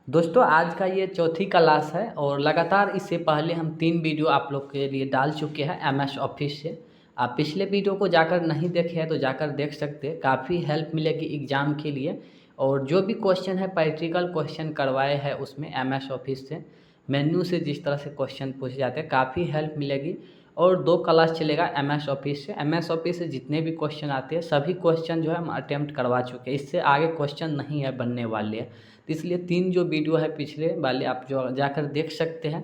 दोस्तों आज का ये चौथी क्लास है और लगातार इससे पहले हम 3 वीडियो आप लोग के लिए डाल चुके हैं एमएस ऑफिस से। आप पिछले वीडियो को जाकर नहीं देखे हैं तो जाकर देख सकते हैं, काफ़ी हेल्प मिलेगी एग्ज़ाम के लिए। और जो भी क्वेश्चन है प्रैक्टिकल क्वेश्चन करवाए हैं उसमें एमएस ऑफिस से, मेन्यू से जिस तरह से क्वेश्चन पूछे जाते हैं काफ़ी हेल्प मिलेगी। और 2 क्लास चलेगा एमएस ऑफिस से। एमएस ऑफिस से जितने भी क्वेश्चन आते हैं सभी क्वेश्चन जो है हम अटेम्प्ट करवा चुके हैं, इससे आगे क्वेश्चन नहीं है बनने वाले हैं। तो इसलिए 3 जो वीडियो है पिछले वाले आप जो जाकर देख सकते हैं।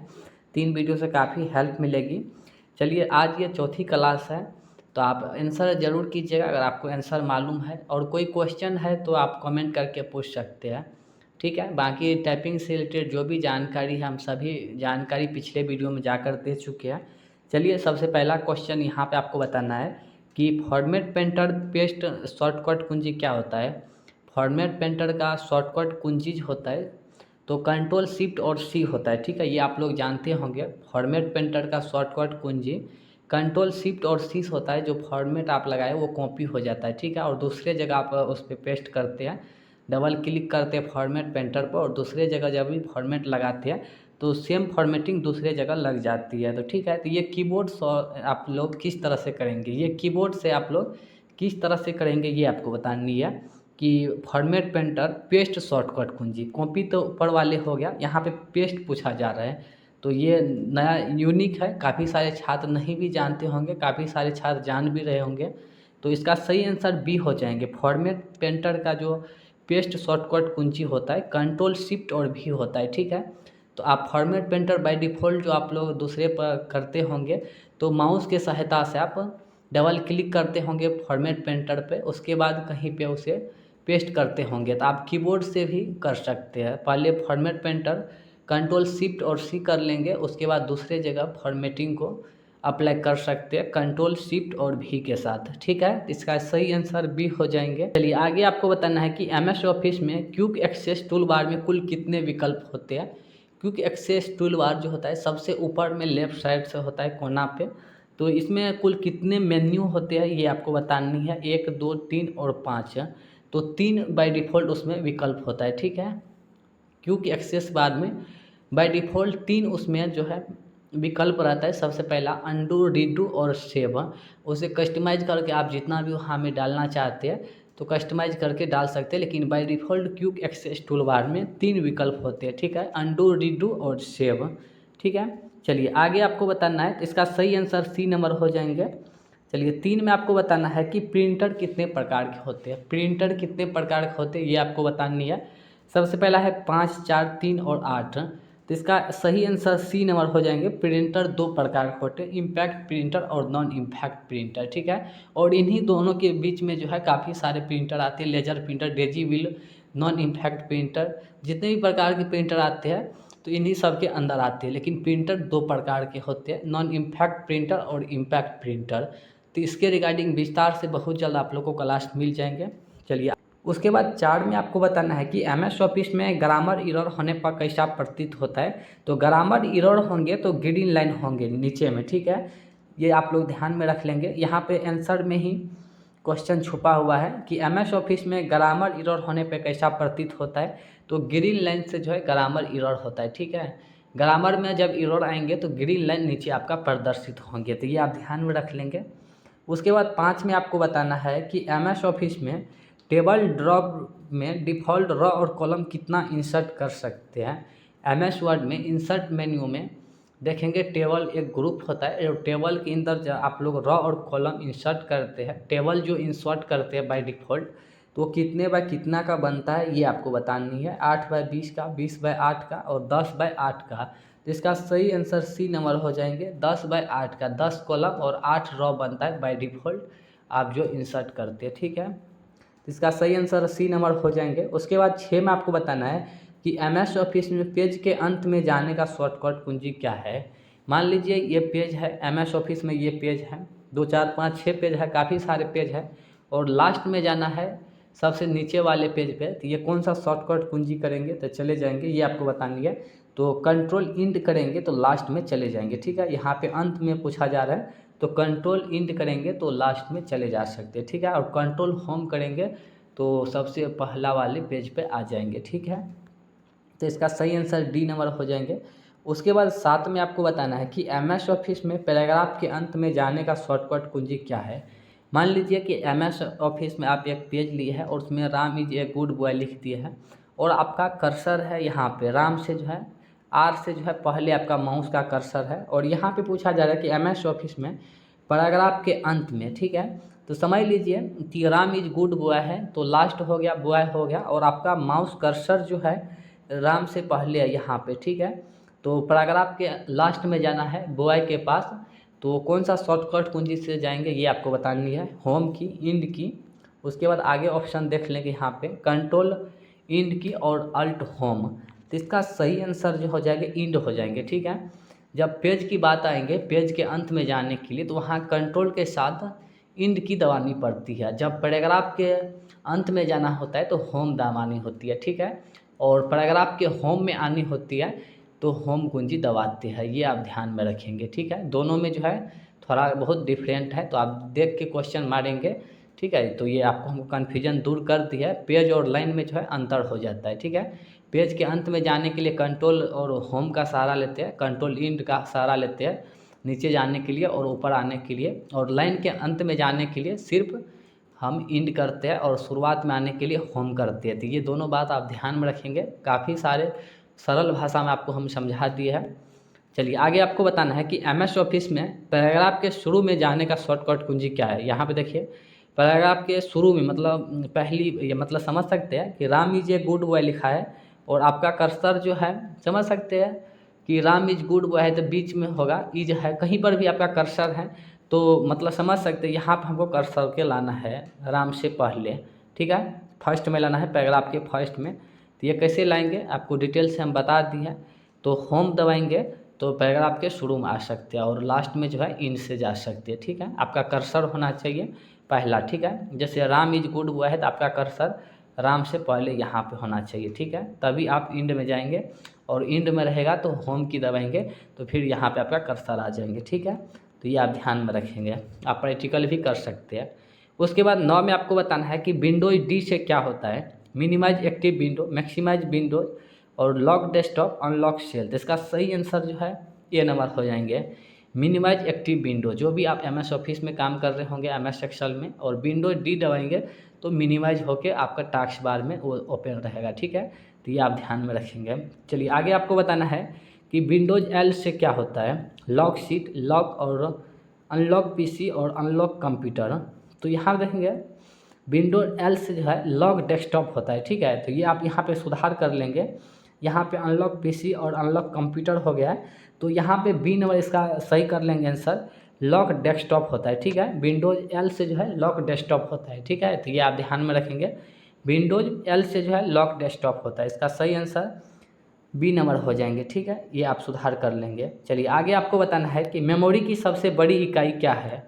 3 वीडियो से काफ़ी हेल्प मिलेगी। चलिए आज ये चौथी क्लास है, तो आप आंसर ज़रूर कीजिएगा अगर आपको आंसर मालूम है, और कोई क्वेश्चन है तो आप कमेंट करके पूछ सकते हैं, ठीक है। बाकी टाइपिंग से रिलेटेड जो भी जानकारी है हम सभी जानकारी पिछले वीडियो में जाकर दे चुके हैं। चलिए सबसे पहला क्वेश्चन यहाँ पे आपको बताना है कि फॉर्मेट पेंटर पेस्ट शॉर्टकट कुंजी क्या होता है। फॉर्मेट पेंटर का शॉर्टकट कुंजी होता है तो कंट्रोल शिफ्ट और सी होता है, ठीक है। ये आप लोग जानते होंगे। फॉर्मेट पेंटर का शॉर्टकट कुंजी कंट्रोल शिफ्ट और सी होता है। जो फॉर्मेट आप लगाए वो कॉपी हो जाता है, ठीक है, और दूसरे जगह आप उस पर पेस्ट करते हैं, डबल क्लिक करते हैं फॉर्मेट पेंटर पर और दूसरे जगह जब भी फॉर्मेट लगाते हैं तो सेम फॉर्मेटिंग दूसरे जगह लग जाती है। तो ठीक है, तो ये कीबोर्ड आप लोग किस तरह से करेंगे, ये कीबोर्ड से आप लोग किस तरह से करेंगे ये आपको बतानी है। कि फॉर्मेट पेंटर पेस्ट शॉर्टकट कुंजी, कॉपी तो ऊपर वाले हो गया, यहाँ पे पेस्ट पूछा जा रहा है। तो ये नया यूनिक है, काफ़ी सारे छात्र नहीं भी जानते होंगे, काफ़ी सारे छात्र जान भी रहे होंगे। तो इसका सही आंसर बी हो जाएंगे। फॉर्मेट पेंटर का जो पेस्ट शॉर्टकट कुंजी होता है कंट्रोल शिफ्ट और भी होता है, ठीक है। तो आप फॉर्मेट पेंटर बाय डिफ़ॉल्ट जो आप लोग दूसरे पर करते होंगे तो माउस के सहायता से आप डबल क्लिक करते होंगे फॉर्मेट पेंटर पे, उसके बाद कहीं पे उसे पेस्ट करते होंगे। तो आप कीबोर्ड से भी कर सकते हैं। पहले फॉर्मेट पेंटर कंट्रोल शिफ्ट और सी कर लेंगे, उसके बाद दूसरे जगह फॉर्मेटिंग को अप्लाई कर सकते हैं कंट्रोल शिफ्ट और भी के साथ, ठीक है। इसका सही आंसर बी हो जाएंगे। चलिए आगे आपको बताना है कि एमएस ऑफिस में क्विक एक्सेस टूल बार में कुल कितने विकल्प होते हैं। क्विक एक्सेस टूल बार जो होता है सबसे ऊपर में लेफ्ट साइड से होता है कोना पे। तो इसमें कुल कितने मेन्यू होते हैं ये आपको बतानी है, 1 2 3 और 5। तो 3 बाय डिफ़ॉल्ट उसमें विकल्प होता है, ठीक है। क्विक एक्सेस बार में बाय डिफ़ॉल्ट 3 उसमें जो है विकल्प रहता है। सबसे पहला अंडू, रीडू और सेव। उसे कस्टमाइज करके आप जितना भी वहाँ में डालना चाहते हैं तो कस्टमाइज करके डाल सकते हैं, लेकिन by default quick access tool bar में 3 विकल्प होते हैं, ठीक है, अंडू, रीडू और सेव, ठीक है। चलिए आगे आपको बताना है, तो इसका सही आंसर सी नंबर हो जाएंगे। चलिए 3 में आपको बताना है कि प्रिंटर कितने प्रकार के होते हैं। प्रिंटर कितने प्रकार के होते हैं ये आपको बतानी है। सबसे पहला है 5, 4, 3 और 8। तो इसका सही आंसर सी नंबर हो जाएंगे। प्रिंटर 2 प्रकार के होते हैं, इम्पैक्ट प्रिंटर और नॉन इम्पैक्ट प्रिंटर, ठीक है। और इन्हीं दोनों के बीच में जो है काफ़ी सारे प्रिंटर आते हैं, laser printer, daisy wheel, non impact printer, जितने भी प्रकार के प्रिंटर आते हैं तो इन्हीं सब के अंदर आते हैं। लेकिन प्रिंटर 2 प्रकार के होते हैं, नॉन इम्पैक्ट प्रिंटर और इम्पैक्ट प्रिंटर। तो इसके रिगार्डिंग विस्तार से बहुत जल्द आप लोग को क्लास मिल जाएंगे। चलिए उसके बाद 4 में आपको बताना है कि एमएस ऑफिस में ग्रामर एरर होने पर कैसा प्रतीत होता है। तो ग्रामर एरर होंगे तो ग्रीन लाइन होंगे नीचे में, ठीक है। ये आप लोग ध्यान में रख लेंगे। यहाँ पे आंसर में ही क्वेश्चन छुपा हुआ है कि एमएस ऑफिस में ग्रामर एरर होने पे कैसा प्रतीत होता है। तो ग्रीन लाइन से जो है ग्रामर एरर होता है, ठीक है। ग्रामर में जब एरर आएंगे तो ग्रीन लाइन नीचे आपका प्रदर्शित होंगे, तो ये आप ध्यान में रख लेंगे। उसके बाद 5 में आपको बताना है कि एमएस ऑफिस में टेबल ड्रॉप में डिफ़ॉल्ट रॉ और कॉलम कितना इंसर्ट कर सकते हैं। एमएस वर्ड में इंसर्ट मेन्यू में देखेंगे टेबल एक ग्रुप होता है, टेबल के अंदर आप लोग रॉ और कॉलम इंसर्ट करते हैं। टेबल जो इंसर्ट करते हैं बाय डिफ़ॉल्ट तो वो कितने बाय कितना का बनता है ये आपको बतानी है। 8 बाय 20 का, 20 बाय 8 का और 10 बाय 8 का। तो इसका सही आंसर सी नंबर हो जाएंगे। 10 बाय 8 का 10 कॉलम और 8 रॉ बनता है बाय डिफ़ॉल्ट आप जो इंसर्ट करते हैं, ठीक है। तो इसका सही आंसर सी नंबर हो जाएंगे। उसके बाद 6 में आपको बताना है कि एमएस ऑफिस में पेज के अंत में जाने का शॉर्टकट कुंजी क्या है। मान लीजिए ये पेज है, एमएस ऑफिस में ये पेज है, 2 4 5 6 पेज है, काफ़ी सारे पेज है और लास्ट में जाना है सबसे नीचे वाले पेज पे। तो ये कौन सा शॉर्टकट कुंजी करेंगे तो चले जाएंगे, ये आपको बतानी है। तो कंट्रोल इंट करेंगे तो लास्ट में चले जाएंगे, ठीक है। यहाँ पे अंत में पूछा जा रहा है तो कंट्रोल इंट करेंगे तो लास्ट में चले जा सकते हैं, ठीक है। और कंट्रोल होम करेंगे तो सबसे पहला वाले पेज पे आ जाएंगे, ठीक है। तो इसका सही आंसर डी नंबर हो जाएंगे। उसके बाद 7 में आपको बताना है कि MS ऑफिस में पैराग्राफ के अंत में जाने का शॉर्टकट कुंजी क्या है। मान लीजिए कि MS ऑफिस में आप एक पेज लिए हैं और उसमें Ram is a good boy लिख दिए हैं और आपका कर्सर है यहाँ पे राम से जो है आर से जो है पहले आपका माउस का कर्सर है और यहाँ पे पूछा जा रहा है कि MS ऑफिस में पैराग्राफ के अंत में, ठीक है, तो समझ लीजिए कि राम इज गुड बॉय है तो लास्ट हो गया बॉय हो गया और आपका माउस कर्सर जो है राम से पहले है यहाँ पे, ठीक है। तो पैराग्राफ के लास्ट में जाना है बॉय के पास, तो कौन सा शॉर्टकट कुंजी से जाएंगे ये आपको बतानी है। होम की, इंड की, उसके बाद आगे ऑप्शन देख लेंगे यहाँ पे कंट्रोल इंड की और अल्ट होम। तो इसका सही आंसर जो हो जाएगा इंड हो जाएंगे, ठीक है। जब पेज की बात आएंगे पेज के अंत में जाने के लिए तो वहाँ कंट्रोल के साथ इंड की दबानी पड़ती है। जब पैराग्राफ के अंत में जाना होता है तो होम दबानी होती है, ठीक है। और पैराग्राफ के होम में आनी होती है तो होम कुंजी दबाते हैं, ये आप ध्यान में रखेंगे, ठीक है। दोनों में जो है थोड़ा बहुत डिफरेंट है तो आप देख के क्वेश्चन मारेंगे, ठीक है। तो ये आपको हमको कन्फ्यूजन दूर कर दिया है, पेज और लाइन में जो है अंतर हो जाता है, ठीक है। पेज के अंत में जाने के लिए कंट्रोल और होम का सहारा लेते हैं, कंट्रोल इंड का सहारा लेते हैं नीचे जाने के लिए और ऊपर आने के लिए, और लाइन के अंत में जाने के लिए सिर्फ हम इंड करते हैं और शुरुआत में आने के लिए होम करते हैं। तो ये दोनों बात आप ध्यान में रखेंगे, काफ़ी सारे सरल भाषा में आपको हम समझा दिए हैं। चलिए आगे आपको बताना है कि MS ऑफिस में पैराग्राफ के शुरू में जाने का शॉर्टकट कुंजी क्या है। यहाँ पे देखिए पैराग्राफ के शुरू में मतलब पहली ये मतलब समझ सकते हैं कि Ram is a good boy लिखा है और आपका कर्सर जो है समझ सकते हैं कि राम इज गुड बॉय है तो बीच में होगा इज है, कहीं पर भी आपका कर्सर है तो मतलब समझ सकते हैं यहाँ पर हमको कर्सर के लाना है राम से पहले, ठीक है, फर्स्ट में लाना है पैराग्राफ के फर्स्ट में। तो ये कैसे लाएंगे आपको डिटेल से हम बता दिए हैं। तो होम दबाएंगे तो पैराग्राफ के शुरू में आ सकते हैं और लास्ट में जो है इन से जा सकते हैं, ठीक है। आपका कर्सर होना चाहिए पहला, ठीक है। जैसे राम इज गुड बॉय है तो आपका कर्सर राम से पहले यहाँ पे होना चाहिए, ठीक है, तभी आप इंड में जाएंगे और इंड में रहेगा तो होम की दबाएंगे तो फिर यहाँ पे आपका कर्सर आ जाएंगे, ठीक है। तो ये आप ध्यान में रखेंगे, आप प्रैक्टिकल भी कर सकते हैं। उसके बाद 9 में आपको बताना है कि विंडोज डी से क्या होता है। Minimise active window, maximise windows और लॉक डेस्कटॉप, अनलॉक सेल। तो इसका सही आंसर जो है ये नंबर हो जाएंगे मिनिमाइज एक्टिव विंडो। जो भी आप MS ऑफिस में काम कर रहे होंगे MS एक्सेल में और विंडोज डी दबाएंगे तो मिनिमाइज होके आपका टास्क बार में वो ओपन रहेगा, ठीक है। तो ये आप ध्यान में रखेंगे। चलिए आगे आपको बताना है कि विंडोज L से क्या होता है। लॉक शीट, लॉक और अनलॉक PC और अनलॉक कंप्यूटर। तो यहाँ देखेंगे विंडोज L से जो है लॉक डेस्कटॉप होता है, ठीक है। तो ये आप यहाँ पे सुधार कर लेंगे, यहाँ पे अनलॉक PC और अनलॉक कंप्यूटर हो गया है तो यहाँ पे बी नंबर इसका सही कर लेंगे आंसर, लॉक डेस्कटॉप होता है, ठीक है। विंडोज L से जो है लॉक डेस्कटॉप होता है, ठीक है। तो ये आप ध्यान में रखेंगे विंडोज L से जो है लॉक डेस्कटॉप होता है, इसका सही आंसर बी नंबर हो जाएंगे, ठीक है। ये आप सुधार कर लेंगे। चलिए आगे आपको बताना है कि मेमोरी की सबसे बड़ी इकाई क्या है।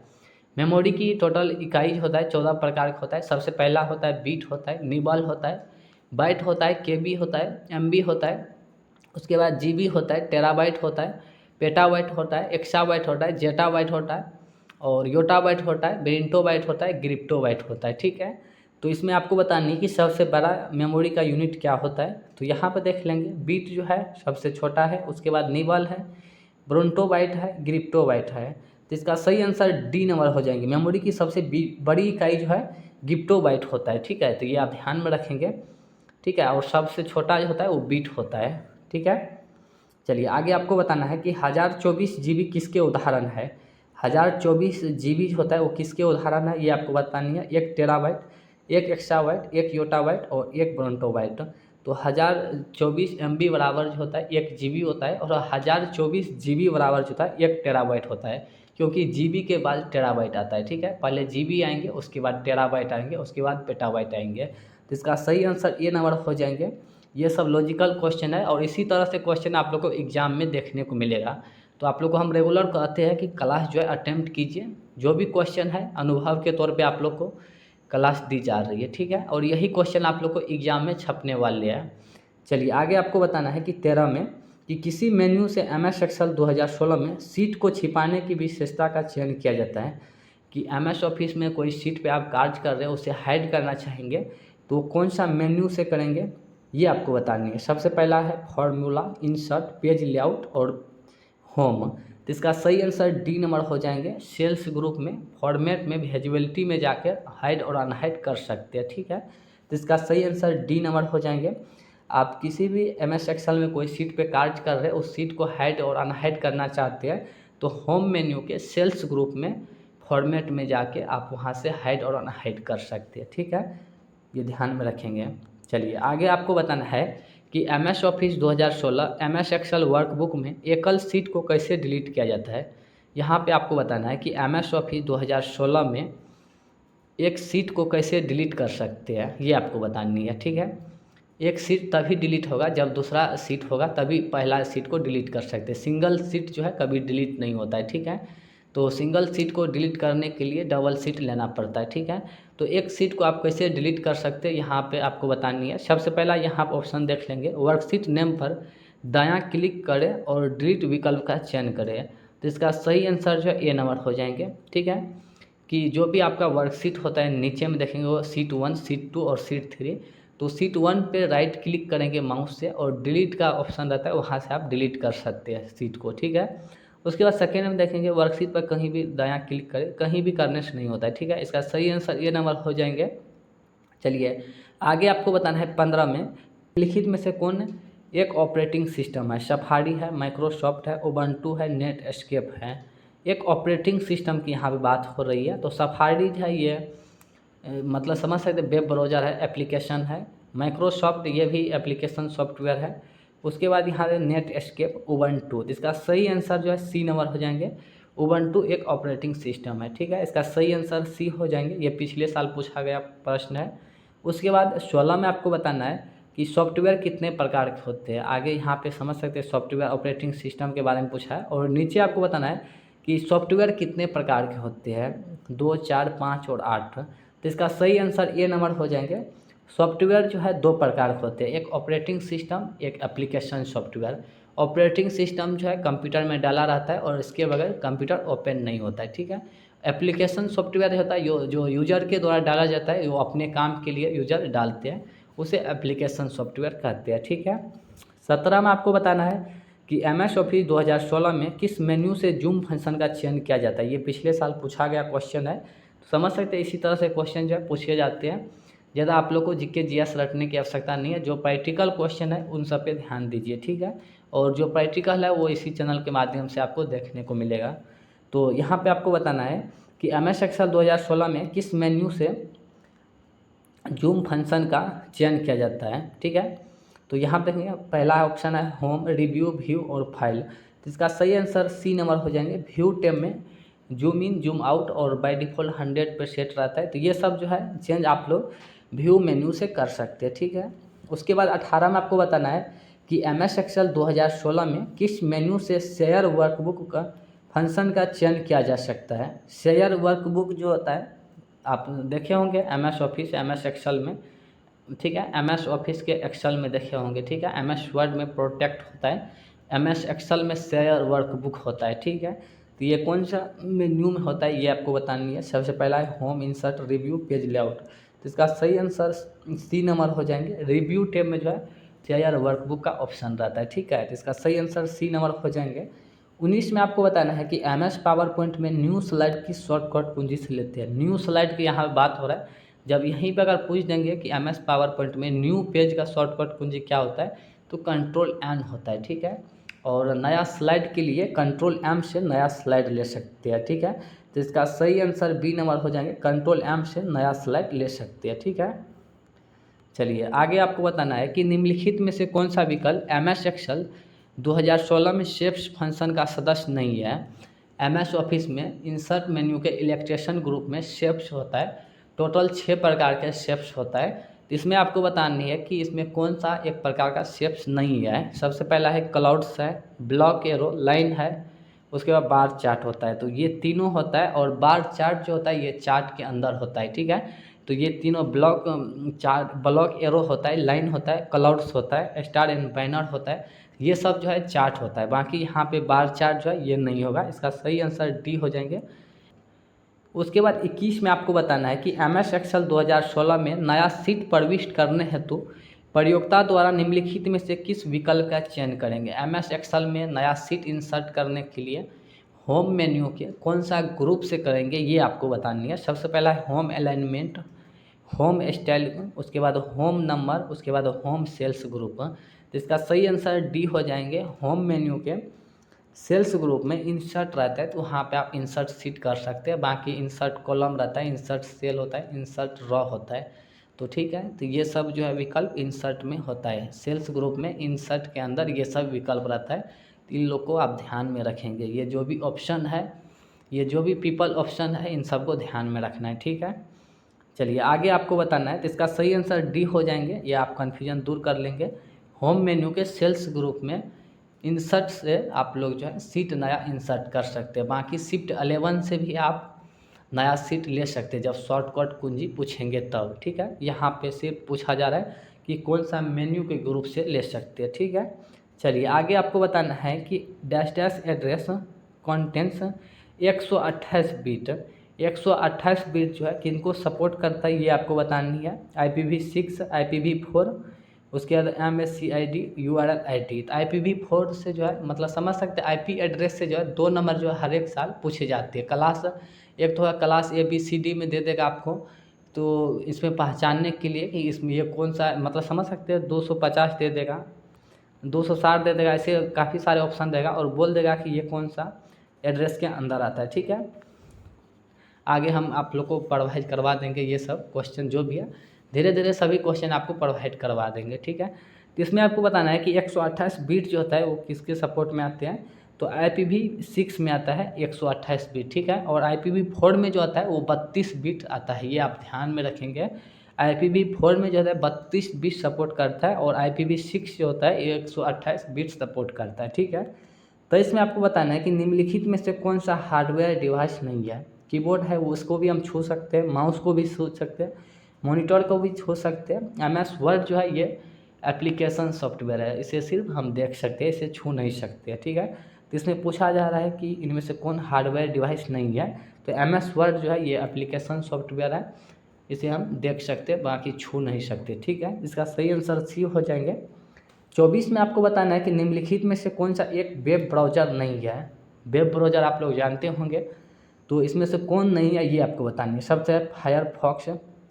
मेमोरी की टोटल इकाई जो होता है 14 प्रकार का होता है। सबसे पहला होता है बीट होता है, निबल होता है, बाइट होता है, KB होता है, MB होता है, उसके बाद GB होता है, टेराबाइट होता है, पेटाबाइट होता है, एक्साबाइट होता है, जेटाबाइट होता है और योटाबाइट होता है, बेंटोबाइट होता है, ग्रिप्टोबाइट होता है, ठीक है। तो इसमें आपको बतानी है कि सबसे बड़ा मेमोरी का यूनिट क्या होता है। तो यहाँ पर देख लेंगे बीट जो है सबसे छोटा है, उसके बाद निबल है, ब्रोंटोबाइट है, ग्रिप्टोबाइट है। तो इसका सही आंसर डी नंबर हो जाएंगे। मेमोरी की सबसे बड़ी इकाई जो है गिप्टोबाइट होता है, ठीक है। तो ये आप ध्यान में रखेंगे, ठीक है। और सबसे छोटा जो होता है वो बीट होता है, ठीक है। चलिए आगे आपको बताना है कि 1024 GB किसके उदाहरण है। 1024 GB जो होता है वो किसके उदाहरण है ये आपको बतानी है। एक टेराबाइट, एक एक्साबाइट, एक योटाबाइट और एक ब्रोंटोबाइट। तो 1024 MB बराबर जो होता है 1 GB होता है और 1024 GB बराबर जो होता है 1 टेराबाइट होता है, क्योंकि GB के बाद टेराबाइट आता है, ठीक है। पहले GB आएंगे, उसके बाद टेराबाइट आएंगे, उसके बाद पेटाबाइट आएंगे। तो इसका सही आंसर ये नंबर हो जाएंगे। ये सब लॉजिकल क्वेश्चन है और इसी तरह से क्वेश्चन आप लोग को एग्जाम में देखने को मिलेगा। तो आप लोग को हम रेगुलर कहते हैं कि क्लास जो है अटेम्प्ट कीजिए, जो भी क्वेश्चन है अनुभव के तौर पे आप लोग को क्लास दी जा रही है, ठीक है। और यही क्वेश्चन आप लोग को एग्जाम में छपने वाले हैं। चलिए आगे आपको बताना है कि 13 में कि किसी मेन्यू से MS एक्सेल 2016 में सीट को छिपाने की विशेषता का चयन किया जाता है। कि MS ऑफिस में कोई सीट पे आप कार्य कर रहे हो उसे हाइड करना चाहेंगे तो कौन सा मेन्यू से करेंगे ये आपको बतानी है। सबसे पहला है फॉर्मूला, इंसर्ट, पेज लेआउट और होम। तो इसका सही आंसर डी नंबर हो जाएंगे। सेल्स ग्रुप में फॉर्मेट में विजिबिलिटी में जाकर हाइड और अनहाइड कर सकते हैं, ठीक है। तो इसका सही आंसर डी नंबर हो जाएंगे। आप किसी भी MS एक्सेल में कोई सीट पे कार्य कर रहे हैं, उस सीट को हाइड और अनहाइड करना चाहते हैं तो होम मेन्यू के सेल्स ग्रुप में फॉर्मेट में जाके आप वहाँ से हाइड और अनहाइड कर सकते हैं, ठीक है। ये ध्यान में रखेंगे। चलिए आगे आपको बताना है कि MS Office 2016 MS Excel workbook में एकल सीट को कैसे डिलीट किया जाता है। यहाँ पे आपको बताना है कि MS ऑफिस 2016 में एक सीट को कैसे डिलीट कर सकते हैं, ये आपको बतानी है, ठीक है। एक सीट तभी डिलीट होगा जब दूसरा सीट होगा, तभी पहला सीट को डिलीट कर सकते हैं। सिंगल सीट जो है कभी डिलीट नहीं होता है, ठीक है। तो सिंगल सीट को डिलीट करने के लिए डबल सीट लेना पड़ता है, ठीक है। तो एक सीट को आप कैसे डिलीट कर सकते हैं यहाँ पे आपको बतानी है। सबसे पहला यहाँ पर ऑप्शन देख लेंगे, वर्कशीट नेम पर दायां क्लिक करें और डिलीट विकल्प का चयन करें। तो इसका सही आंसर जो है ए नंबर हो जाएंगे, ठीक है। कि जो भी आपका वर्कशीट होता है नीचे में देखेंगे वो सीट 1, सीट 2 और सीट 3। तो सीट 1 पे राइट क्लिक करेंगे माउस से और डिलीट का ऑप्शन रहता है, वहाँ से आप डिलीट कर सकते हैं सीट को, ठीक है। उसके बाद सेकेंड में देखेंगे वर्कशीट पर कहीं भी दायां क्लिक करें, कहीं भी करने से नहीं होता है, ठीक है। इसका सही आंसर ये नंबर हो जाएंगे। चलिए आगे आपको बताना है 15 में लिखित में से कौन एक ऑपरेटिंग सिस्टम है। सफारी है, माइक्रोसॉफ्ट है, उबंटू है, नेट एस्केप है। एक ऑपरेटिंग सिस्टम की यहाँ पे बात हो रही है। तो सफारी जो है ये मतलब समझ सकते वेब ब्राउज़र है, एप्लीकेशन है। माइक्रोसॉफ्ट ये भी एप्लीकेशन सॉफ्टवेयर है। उसके बाद यहाँ पे नेट एस्केप, उबंटू। इसका सही आंसर जो है सी नंबर हो जाएंगे। उबंटू एक ऑपरेटिंग सिस्टम है, ठीक है। इसका सही आंसर सी हो जाएंगे। ये पिछले साल पूछा गया प्रश्न है। उसके बाद 16 में आपको बताना है कि सॉफ्टवेयर कितने प्रकार के होते हैं। आगे यहाँ पे समझ सकते हैं सॉफ्टवेयर ऑपरेटिंग सिस्टम के बारे में पूछा है। और नीचे आपको बताना है कि सॉफ्टवेयर कितने प्रकार के होते हैं, 2, 4, 5 और 8। तो इसका सही आंसर ए नंबर हो जाएंगे। सॉफ्टवेयर जो है 2 प्रकार के होते हैं, एक ऑपरेटिंग सिस्टम, एक एप्लीकेशन सॉफ्टवेयर। ऑपरेटिंग सिस्टम जो है कंप्यूटर में डाला रहता है और इसके बगैर कंप्यूटर ओपन नहीं होता है, ठीक है। एप्लीकेशन सॉफ्टवेयर होता है जो यूजर के द्वारा डाला जाता है, वो अपने काम के लिए यूजर डालते हैं, उसे एप्लीकेशन सॉफ्टवेयर कहते हैं, ठीक है। 17 में आपको बताना है कि MS ऑफिस 2016 में किस मेन्यू से जूम फंक्शन का चयन किया जाता है। ये पिछले साल पूछा गया क्वेश्चन है, तो समझ सकते हैं इसी तरह से क्वेश्चन जो है पूछे जाते हैं। ज़्यादा आप लोग को जीके जीएस रटने की आवश्यकता नहीं है। जो प्रैक्टिकल क्वेश्चन है उन सब पे ध्यान दीजिए, ठीक है। और जो प्रैक्टिकल है वो इसी चैनल के माध्यम से आपको देखने को मिलेगा। तो यहाँ पे आपको बताना है कि MS एक्सेल 2016 में किस मेन्यू से जूम फंक्शन का चयन किया जाता है, ठीक है। तो यहाँ पे देखेंगे पहला ऑप्शन है होम, रिव्यू, व्यू और फाइल। तो इसका सही आंसर सी नंबर हो जाएंगे। व्यू टैब में जूम इन, जूम आउट और बाय डिफ़ॉल्ट 100 पे सेट रहता है। तो ये सब जो है चेंज आप लोग व्यू मेन्यू से कर सकते हैं, ठीक है। उसके बाद 18 में आपको बताना है कि MS एक्सेल 2016 में किस मेन्यू से शेयर वर्कबुक का फंक्शन का चयन किया जा सकता है। शेयर वर्कबुक जो होता है आप देखे होंगे MS ऑफिस, MS एक्सेल में, ठीक है। MS ऑफिस के एक्सेल में देखे होंगे, ठीक है। MS वर्ड में प्रोटेक्ट होता है, MS एक्सेल में शेयर वर्कबुक होता है, ठीक है। तो ये कौन सा मेन्यू में होता है ये आपको बतानी है। सबसे पहला है home, insert, review, page layout. तो इसका सही आंसर सी नंबर हो जाएंगे। रिव्यू टैब में जो है शेयर वर्कबुक का ऑप्शन रहता है, ठीक है। तो इसका सही आंसर सी नंबर हो जाएंगे। 19 में आपको बताना है कि MS पावर पॉइंट में न्यू स्लाइड की शॉर्टकट कुंजी से लेते हैं। न्यू स्लाइड की यहाँ बात हो रहा है। जब यहीं पर अगर पूछ देंगे कि MS पावर पॉइंट में न्यू पेज का शॉर्टकट कुंजी क्या होता है, तो कंट्रोल एन होता है, ठीक है। और नया स्लाइड के लिए कंट्रोल एम से नया स्लाइड ले सकते हैं, ठीक है। तो इसका सही आंसर बी नंबर हो जाएंगे, कंट्रोल एम से नया स्लाइड ले सकते हैं, ठीक है। चलिए आगे आपको बताना है कि निम्नलिखित में से कौन सा विकल्प MS एक्सेल 2016 में शेप्स फंक्शन का सदस्य नहीं है। MS ऑफिस में इंसर्ट मेन्यू के इलेक्ट्रेशन ग्रुप में शेप्स होता है, टोटल 6 प्रकार के शेप्स होता है। तो इसमें आपको बतानी है कि इसमें कौन सा एक प्रकार का शेप्स नहीं है। सबसे पहला है क्लाउड्स है, ब्लॉक एरो, लाइन है, उसके बाद बार चार्ट होता है। तो ये तीनों होता है और बार चार्ट जो होता है ये चार्ट के अंदर होता है, ठीक है। तो ये तीनों ब्लॉक एरो होता है, लाइन होता है, क्लाउड्स होता है, स्टार एंड बैनर होता है, ये सब जो है चार्ट होता है। बाकी यहाँ पे बार चार्ट जो है ये नहीं होगा। इसका सही आंसर डी हो जाएंगे। उसके बाद 21 में आपको बताना है कि MS एक्सेल 2016 में नया सीट प्रविष्ट करने हेतु प्रयोक्ता द्वारा निम्नलिखित में से किस विकल्प का चयन करेंगे। MS एक्सेल में नया सीट इंसर्ट करने के लिए होम मेन्यू के कौन सा ग्रुप से करेंगे ये आपको बतानी है। सबसे पहला है होम अलाइनमेंट, होम स्टाइल, उसके बाद होम नंबर, उसके बाद होम सेल्स ग्रुप। तो इसका सही आंसर डी हो जाएंगे। होम मेन्यू के सेल्स ग्रुप में इंसर्ट रहता है तो वहाँ पे आप इंसर्ट सीट कर सकते हैं। बाकी इंसर्ट कॉलम रहता है, इंसर्ट सेल होता है, इंसर्ट रॉ होता है। तो ठीक है, तो ये सब जो है विकल्प इंसर्ट में होता है। सेल्स ग्रुप में इंसर्ट के अंदर ये सब विकल्प रहता है। तो इन लोग को आप ध्यान में रखेंगे। ये जो भी ऑप्शन है, ये जो भी पीपल ऑप्शन है, इन सबको ध्यान में रखना है। ठीक है, चलिए आगे आपको बताना है। तो इसका सही आंसर डी हो जाएंगे। ये आप कन्फ्यूजन दूर कर लेंगे। होम मेन्यू के सेल्स ग्रुप में इंसर्ट से आप लोग जो है सीट नया इंसर्ट कर सकते हैं। बाकी शिफ्ट 11 से भी आप नया सीट ले सकते हैं जब शॉर्टकट कुंजी पूछेंगे तब। ठीक है, यहाँ पे सिर्फ पूछा जा रहा है कि कौन सा मेन्यू के ग्रुप से ले सकते हैं। ठीक है, चलिए आगे आपको बताना है कि dash dash address contents 128 bit, 128 bit जो है किनको सपोर्ट करता है ये आपको बतानी है। IPv6, IPv4, उसके बाद MSCID, URL ID। तो IPv4 से जो है मतलब समझ सकते हैं IP एड्रेस से जो है 2 नंबर जो है हर एक साल पूछे जाते हैं। क्लास एक तो है क्लास ABCD में दे देगा आपको, तो इसमें पहचानने के लिए कि इसमें ये कौन सा मतलब समझ सकते हैं 250 दे देगा, 260 दे देगा, ऐसे काफ़ी सारे ऑप्शन देगा और बोल देगा कि ये कौन सा एड्रेस के अंदर आता है। ठीक है, आगे हम आप लोग को प्रोवाइड करवा देंगे ये सब क्वेश्चन जो भी है, धीरे धीरे सभी क्वेश्चन आपको प्रोवाइड करवा देंगे। ठीक है, तो इसमें आपको बताना है कि 128 बिट जो होता है वो किसके सपोर्ट में आते हैं। तो IPv6 में आता है 128 बिट। ठीक है, और IPv4 में जो आता है वो 32 बिट आता है। ये आप ध्यान में रखेंगे। IPv4 में जो है 32 बिट सपोर्ट करता है और IPv6 जो होता है 128 बिट सपोर्ट करता है। ठीक है, तो इसमें आपको बताना है कि निम्नलिखित में से कौन सा हार्डवेयर डिवाइस नहीं है। कीबोर्ड है वो, उसको भी हम छू सकते हैं, माउस को भी छू सकते हैं, मॉनिटर को भी छू सकते हैं। MS वर्ड जो है ये एप्लीकेशन सॉफ्टवेयर है, इसे सिर्फ हम देख सकते हैं, इसे छू नहीं सकते। ठीक है, तो इसमें पूछा जा रहा है कि इनमें से कौन हार्डवेयर डिवाइस नहीं है। तो MS वर्ड जो है ये एप्लीकेशन सॉफ्टवेयर है, इसे हम देख सकते हैं, बाकी छू नहीं सकते। ठीक है, इसका सही आंसर सी हो जाएंगे। 24 में आपको बताना है कि निम्नलिखित में से कौन सा एक वेब ब्राउज़र नहीं है। वेब ब्राउज़र आप लोग जानते होंगे, तो इसमें से कौन नहीं है ये आपको बतानी है। सबसे है फायरफॉक्स,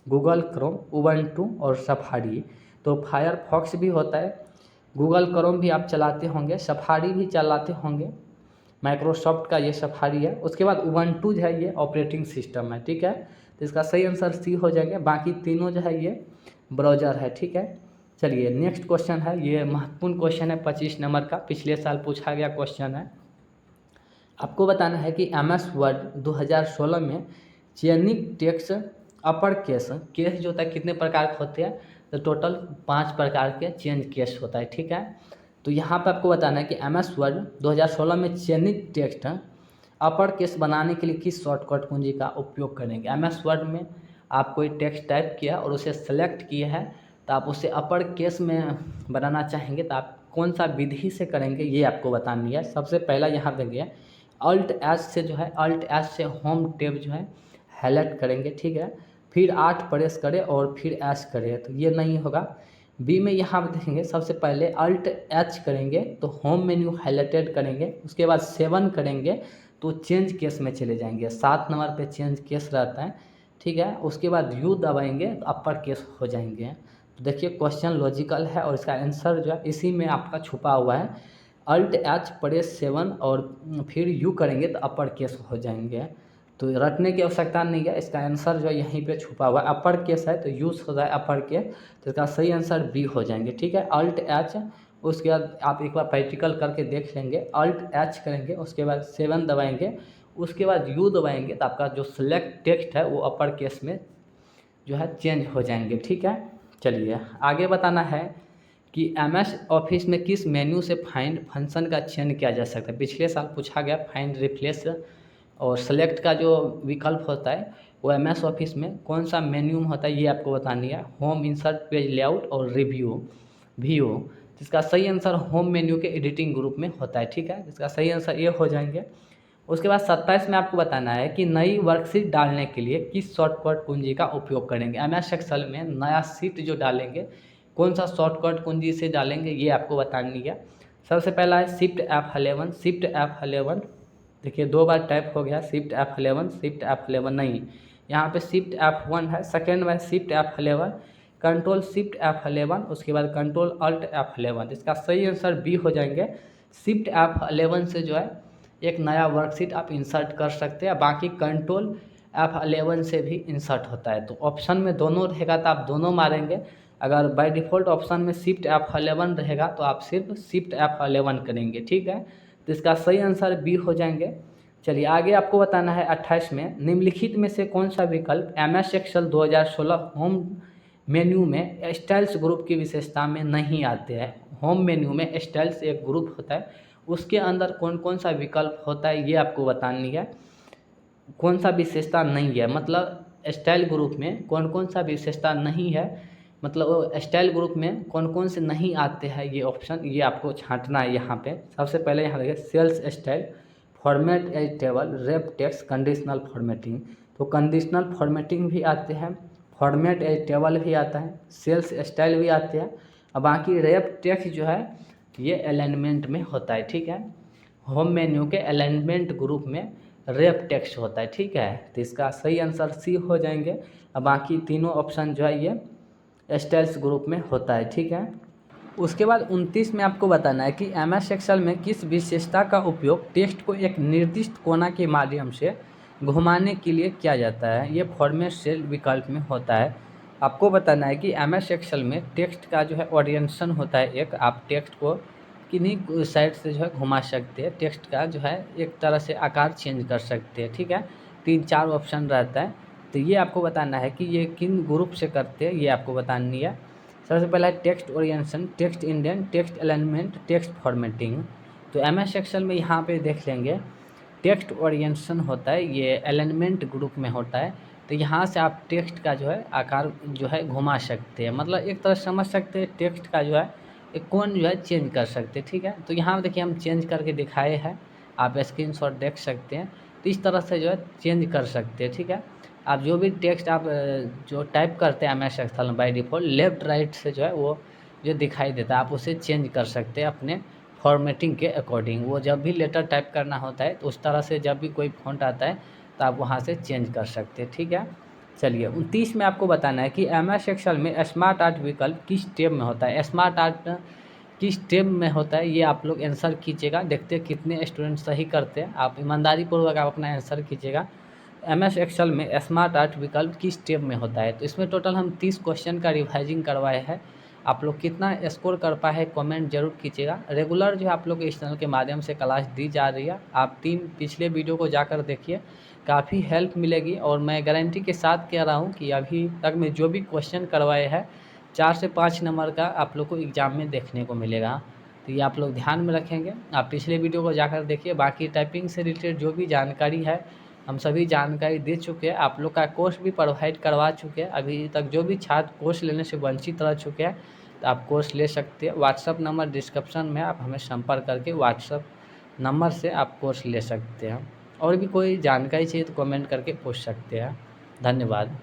गूगल क्रोम, उबंटू और सफारी। तो फायरफॉक्स भी होता है, गूगल क्रोम भी आप चलाते होंगे, सफारी भी चलाते होंगे, माइक्रोसॉफ्ट का ये सफारी है। उसके बाद उबंटू जो है ये ऑपरेटिंग सिस्टम है। ठीक है, तो इसका सही आंसर सी हो जाएगा। बाकी तीनों जो है ये ब्राउज़र है। ठीक है, चलिए नेक्स्ट क्वेश्चन है, ये महत्वपूर्ण क्वेश्चन है 25 नंबर का, पिछले साल पूछा गया क्वेश्चन है। आपको बताना है कि MS वर्ड 2016 में चयनित टेक्स्ट अपर केस जो होता है कितने प्रकार के होते हैं। तो टोटल 5 प्रकार के चेंज केस होता है। ठीक है, तो यहाँ पर आपको बताना है कि MS वर्ड 2016 में चयनित टेक्स्ट अपर केस बनाने के लिए किस शॉर्टकट कुंजी का उपयोग करेंगे। MS वर्ड में आप कोई टेक्स्ट टाइप किया और उसे सेलेक्ट किए हैं, तो आप उसे अपर केस में बनाना चाहेंगे तो आप कौन सा विधि से करेंगे ये आपको बतानी है। सबसे पहला यहाँ देखिए, Alt+H से जो है Alt+H से होम टैब जो है हाईलाइट करेंगे। ठीक है, फिर 8 प्रेस करें और फिर H करें, तो ये नहीं होगा। बी में यहाँ पर देखेंगे, सबसे पहले Alt+H करेंगे तो होम मेन्यू हाईलाइटेड करेंगे, उसके बाद 7 करेंगे तो चेंज केस में चले जाएंगे। 7 नंबर पे चेंज केस रहता है। ठीक है, उसके बाद U दबाएंगे तो अपर केस हो जाएंगे। तो देखिए क्वेश्चन लॉजिकल है और इसका आंसर जो है इसी में आपका छुपा हुआ है। Alt+H प्रेस 7 और फिर U करेंगे तो अपर केस हो जाएंगे। तो रटने की आवश्यकता नहीं है, इसका आंसर जो है यहीं पे छुपा हुआ है। अपर केस है तो यूज़ हो जाए अपर केस, तो इसका सही आंसर बी हो जाएंगे। ठीक है, Alt+H, उसके बाद आप एक बार प्रैक्टिकल करके देख लेंगे। Alt+H करेंगे, उसके बाद 7 दबाएंगे, उसके बाद U दबाएंगे तो आपका जो सिलेक्ट टेक्स्ट है वो अपर केस में जो है चेंज हो जाएंगे। ठीक है, चलिए आगे बताना है कि MS ऑफिस में किस मेन्यू से फाइंड फंक्शन का चयन किया जा सकता है। पिछले साल पूछा गया फाइंड, रिप्लेस और सेलेक्ट का जो विकल्प होता है वो MS ऑफिस में कौन सा मेन्यू में होता है ये आपको बतानी है। होम, इंसर्ट, पेज लेआउट और रिव्यू VO। जिसका सही आंसर होम मेन्यू के एडिटिंग ग्रुप में होता है। ठीक है, इसका सही आंसर ये हो जाएंगे। उसके बाद 27 में आपको बताना है कि नई वर्कशीट डालने के लिए किस शॉर्टकट कुंजी का उपयोग करेंगे। MS एक्सेल में नया सीट जो डालेंगे कौन सा शॉर्टकट कुंजी से डालेंगे ये आपको बतानी है। सबसे पहला है शिफ्ट F11। शिफ्ट F11 देखिए 2 बार टैप हो गया, शिफ्ट F11, शिफ्ट F11 नहीं, यहाँ पे शिफ्ट F1 है। सेकेंड में shift F11, control shift F11, उसके बाद कंट्रोल अल्ट F11। इसका सही आंसर बी हो जाएंगे। शिफ्ट F11 से जो है एक नया वर्कशीट आप इंसर्ट कर सकते हैं, बाकी कंट्रोल F11 से भी इंसर्ट होता है। तो ऑप्शन में दोनों रहेगा तो आप दोनों मारेंगे। अगर बाय डिफ़ॉल्ट ऑप्शन में शिफ्ट F11 रहेगा तो आप सिर्फ शिफ्ट F11 करेंगे, ठीक है। तो इसका सही आंसर बी हो जाएंगे। चलिए आगे आपको बताना है 28 में, निम्नलिखित में से कौन सा विकल्प MS एक्सेल 2016 होम मेन्यू में स्टाइल्स ग्रुप की विशेषता में नहीं आते हैं। होम मेन्यू में स्टाइल्स एक ग्रुप होता है, उसके अंदर कौन कौन सा विकल्प होता है ये आपको बतानी है। कौन सा विशेषता नहीं है, मतलब स्टाइल ग्रुप में कौन कौन सा विशेषता नहीं है, मतलब स्टाइल ग्रुप में कौन कौन से नहीं आते हैं ये ऑप्शन, ये आपको छांटना है यहाँ पे। सबसे पहले यहाँ देखिए cells style, format as table, wrap text, conditional formatting. तो कंडीशनल फॉर्मेटिंग भी आते हैं, फॉर्मेट एज टेबल भी आता है, सेल्स स्टाइल भी आते हैं, और बाकी रेप टेक्स्ट जो है ये अलाइनमेंट में होता है, ठीक है। होम मेन्यू के अलाइनमेंट ग्रुप में रेप टेक्स्ट होता है, ठीक है। तो इसका सही आंसर सी हो जाएंगे, और बाकी तीनों ऑप्शन जो है ये स्टाइल्स ग्रुप में होता है, ठीक है। उसके बाद 29 में आपको बताना है कि MS एक्सेल में किस विशेषता का उपयोग टेक्स्ट को एक निर्दिष्ट कोना के माध्यम से घुमाने के लिए किया जाता है। ये फॉर्मेट सेल विकल्प में होता है। आपको बताना है कि MS एक्सेल में टेक्स्ट का जो है ओरिएंटेशन होता है एक, आप टेक्स्ट को किन्हीं साइड से जो है घुमा सकते हैं, टेक्स्ट का जो है एक तरह से आकार चेंज कर सकते हैं, ठीक है। 3-4 ऑप्शन रहता है, तो ये आपको बताना है कि ये किन ग्रुप से करते हैं, ये आपको बतानी है। सबसे पहला है text orientation, text indent, text alignment, text formatting. तो MS एक्सेल में यहाँ पे देख लेंगे टेक्स्ट ओरिएंटेशन होता है, ये अलाइनमेंट ग्रुप में होता है। तो यहाँ से आप टेक्स्ट का जो है आकार जो है घुमा सकते हैं, मतलब एक तरह समझ सकते हैं टेक्स्ट का जो है एक कोण जो है चेंज कर सकते हैं, ठीक है। तो यहाँ देखिए हम चेंज करके दिखाए हैं, आप स्क्रीनशॉट देख सकते हैं। तो इस तरह से जो है चेंज कर सकते हैं, ठीक है। आप जो भी टेक्स्ट आप जो टाइप करते हैं MS एक्सेल में बाय डिफ़ॉल्ट लेफ़्ट राइट से जो है वो जो दिखाई देता है, आप उसे चेंज कर सकते हैं अपने फॉर्मेटिंग के अकॉर्डिंग। वो जब भी लेटर टाइप करना होता है तो उस तरह से जब भी कोई फ़ॉन्ट आता है तो आप वहाँ से चेंज कर सकते हैं, ठीक है। चलिए 29 में आपको बताना है कि MS एक्सेल में स्मार्ट आर्ट विकल्प किस टैब में होता है। स्मार्ट आर्ट किस टैब में होता है ये आप लोग आंसर कीजिएगा, देखते हैं कितने स्टूडेंट सही करते हैं। आप ईमानदारी पूर्वक आप अपना आंसर कीजिएगा। MS एक्सेल में स्मार्ट आर्ट विकल्प किस टैब में होता है। तो इसमें टोटल हम 30 क्वेश्चन का रिवाइजिंग करवाए हैं। आप लोग कितना स्कोर कर पाए हैं कमेंट जरूर कीजिएगा। रेगुलर जो है आप लोग इस चैनल के माध्यम से क्लास दी जा रही है, आप 3 पिछले वीडियो को जाकर देखिए, काफ़ी हेल्प मिलेगी। और मैं गारंटी के साथ कह रहा हूँ कि अभी तक में जो भी क्वेश्चन करवाए हैं 4 से 5 नंबर का आप लोग को एग्ज़ाम में देखने को मिलेगा। तो ये आप लोग ध्यान में रखेंगे, आप पिछले वीडियो को जाकर देखिए। बाकी टाइपिंग से रिलेटेड जो भी जानकारी है हम सभी जानकारी दे चुके हैं, आप लोग का कोर्स भी प्रोवाइड करवा चुके हैं। अभी तक जो भी छात्र कोर्स लेने से वंचित रह चुके हैं तो आप कोर्स ले सकते हैं। व्हाट्सअप नंबर डिस्क्रिप्शन में, आप हमें संपर्क करके व्हाट्सअप नंबर से आप कोर्स ले सकते हैं। और भी कोई जानकारी चाहिए तो कमेंट करके पूछ सकते हैं। धन्यवाद।